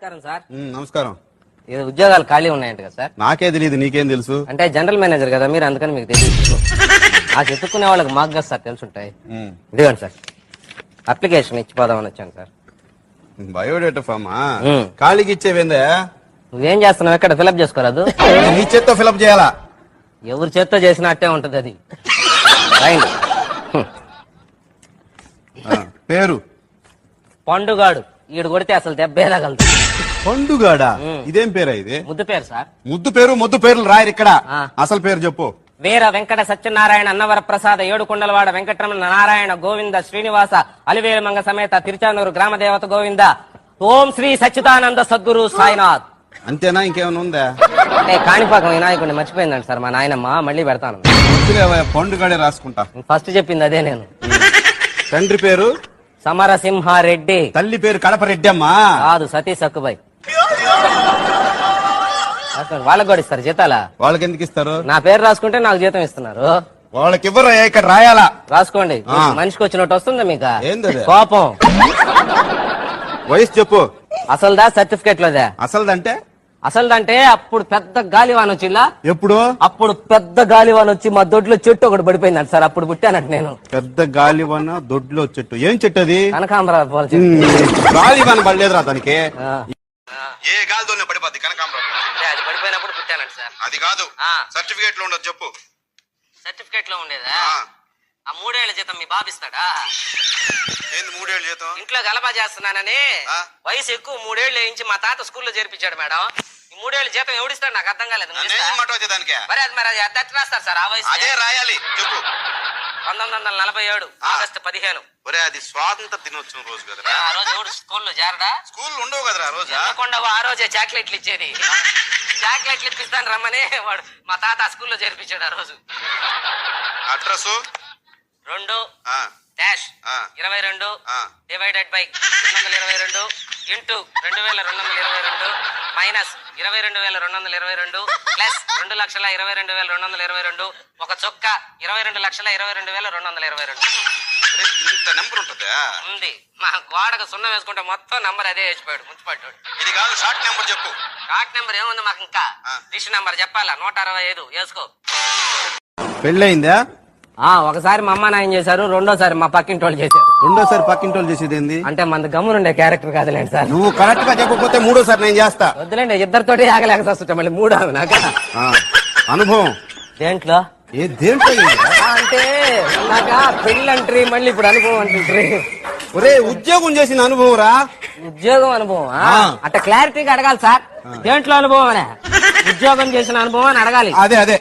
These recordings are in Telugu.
నమస్కారం సార్. నమస్కారం. ఏదో ఉద్యోగాలు ఖాళీ ఉన్నాయంట కదా సార్? నాకే తెలియదు, నీకేం తెలుసు? అంటే జనరల్ మేనేజర్ కదా మీరు, అందుకని మీకు తెలియదు. నాకు ఎత్తుక్కునే వాళ్ళకి మాకు కదా సార్ తెలుసుంటాయి. ఇదిగోండి సార్, అప్లికేషన్ ఇచ్చిపోదామని వచ్చాను సార్. బయోడేటా ఫామా? ఖాళీకి ఇచ్చేవేందే? నువ్వేం చేస్తున్నావు? ఎక్కడ ఫిలప్ చేసుకోరాదు? నీ చేత్తో ఫిలప్ చేయాలా? ఎవరి చేత్తో చేసినట్టే ఉంటది అది. రైట్. పేరు పండుగాడు. ఈడు కొడితే అసలు దెబ్బేదగలదు. పండుగాడా? ఇదేం పేరా ఇది? ముద్దు పేరు సార్. ముద్దు పేరు మొద్దు పేర్లు రాయరు ఇక్కడ. అసలు పేరు చెప్పు. వీర వెంకట సత్యనారాయణ అన్నవర ప్రసాద ఏడుకొండలవాడ వెంకటరమణ నారాయణ గోవింద శ్రీనివాస అలివేలుమంగ సమేత తిరుచానూరు గ్రామ దేవత గోవింద ఓం శ్రీ సచ్చిదానంద సద్గురు సాయినాథ్. అంతేనా? ఇంకేమైనా ఉందా? అంటే కాణిపాకం వినాయకుడిని మర్చిపోయిందండి సార్ మా నాయనమ్మ. మళ్ళీ పెడతాను. పండుగాడే రాసుకుంటా. ఫస్ట్ చెప్పింది అదే నేను. తండ్రి పేరు సమరసింహారెడ్డి. తల్లి పేరు కడపరెడ్డి అమ్మా. కాదు, సతీ సక్కుబాయ్. వాళ్ళకి కూడా ఇస్తారు జీతాలా? వాళ్ళకి ఎందుకు ఇస్తారు? నా పేరు రాసుకుంటే నాకు జీతం ఇస్తున్నారు. వాళ్ళకి ఇవ్వరు, ఇక్కడ రాయాలా? రాసుకోండి. మనిషికి వచ్చినట్టు వస్తుందా మీకు? ఏంది కోపం? వయసు చెప్పు. అసలుదా సర్టిఫికేట్ లోదా? అసలుదంటే? అసలుదంటే అప్పుడు పెద్ద గాలివాన్ వచ్చిలా. ఎప్పుడు? అప్పుడు పెద్ద గాలివాన్ వచ్చి మా దొడ్లో చెట్టు ఒకటి పడిపోయిందంట సార్. అప్పుడు పుట్టానట్టు నేను. పెద్ద గాలివాన దొడ్లో చెట్టు? ఏం చెట్టు అది? కనకాంబరాల పూల చెట్టు. గాలివాన పడలేదురా దానికి. ఏ గాలితోనే పడిపోద్ది కనకాంబరం. అది పడిపోయినప్పుడు పుట్టానంట సార్. అది కాదు, సర్టిఫికేట్ లో ఉండదు చెప్పు. సర్టిఫికేట్ లో ఉండేదా? ఆ 3 ఏళ్ల జీతం మీ బాబిస్తాడా? ఏంది 3 ఏళ్ల జీతం? ఇంట్లో గలబా చేస్తున్నానని వయసు ఎక్కువ 3 ఏళ్ళు వేయించి మా తాత స్కూల్లో చేర్పించాడు మేడం. ఈ 3 ఏళ్ల జీతం ఎవడిస్తాడు నాకు అర్థం కాలేదు. మరి అది అద్దె రాస్తారు సార్. ఆ వయసు అదే రాయాలి చెప్పు. 1947 ఆగస్టు 15. అది స్వాతంత్ర దినోత్సవం రోజు కదా. ఆ రోజు ఎవడు స్కూల్లో చేరడా? స్కూల్ ఉండవు కదా ఆ రోజు. ఆ రోజే చాక్లెట్లు ఇచ్చేది. చాక్లెట్లు ఇప్పిస్తాను రమ్మని వాడు మా తాత స్కూల్లో చేర్పించాడు ఆ రోజు. Address 2-22 divided by 222 into 2222 minus 22,222 plus 2,22,222 ఒక చొక్క 22,22,222 ఇంత నెంబర్ ఉంటుందా? ఉంది. మా గోడకు సున్నం వేసుకుంటే మొత్తం నంబర్ అదే వేసిపోయాడు మున్సిపాలిటీ. ఇది కాదు, షార్ట్ నెంబర్ చెప్పు. షార్ట్ నెంబర్ ఏముంది మాకు? ఇంకా డిష్ నెంబర్ చెప్పాలా? 165 వేసుకో. పెళ్ళయిందా? ఒకసారి మా అమ్మ నాయన చేశారు, రెండోసారి మా పక్కింటి వాళ్ళు చేశారు. రెండోసారి పక్కింటి వాళ్ళు చేసేది ఏంది? అంటే మన గమ్మునుండే క్యారెక్టర్ కాదులేండి సార్. నువ్వు కరెక్ట్ గా చెప్పకపోతే మూడోసారి నేను చేస్తా. వద్దులేండి, ఇద్దరితోటి ఆగలేక వస్తుంటా మళ్ళీ 3 నాకు అనుభవం. దేంట్లో? దేంట్లో అంటే నాకు పెళ్ళంట్రీ, మళ్ళీ ఇప్పుడు అనుభవం అంటుంట్రీ. ఒరే, ఉద్యోగం చేసిన అనుభవం రా. ఉద్యోగం అనుభవం అట్లా క్లారిటీగా అడగాలి సార్. దేంట్లో అనుభవం అనే? ఉద్యోగం చేసిన అనుభవం అని అడగాలి. అదే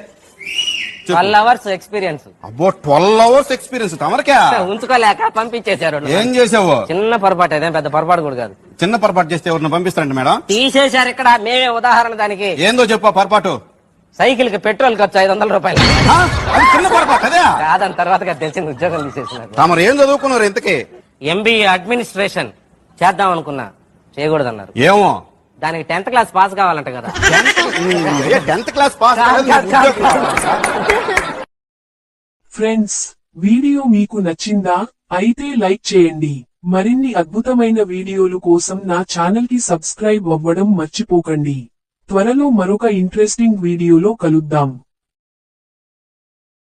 12 hours ఎక్స్పీరియన్స్. అబ్బో, 12 hours ఎక్స్పీరియన్స్ తమరికా? ఉంచుకోలేక పంపించేశారు. ఏం చేసావు? చిన్న పొరపాటు, అదే పెద్ద పొరపాటు కూడా కాదు. చిన్న పొరపాటు చేస్తే ఎవరిని పంపిస్తారంట మేడం? తీసేశారు ఇక్కడ. మేమే ఉదాహరణ దానికి. ఏందో చెప్పు పొరపాటు. సైకిల్ కి పెట్రోల్ ఖర్చు 500 రూపాయలు. చిన్న పొరపాటు అదే కాదని తర్వాత తెలిసింది. ఉద్యోగం తీసేసినారు. తమరు ఏం చదువుకున్నారు ఇంతకీ? MBA అడ్మినిస్ట్రేషన్ చేద్దాం అనుకున్నా, చేయకూడదన్నారు. ఏమో, దానికి 10th క్లాస్ పాస్ కావాలంట కదా. 10th class pass. Friends, video మీకు నచ్చిందా? అయితే లైక్ చేయండి. మరిన్ని అద్భుతమైన వీడియోలు కోసం నా ఛానల్ కి సబ్స్క్రైబ్ అవ్వడం మర్చిపోకండి. త్వరలో మరొక ఇంట్రెస్టింగ్ వీడియోలో కలుద్దాం.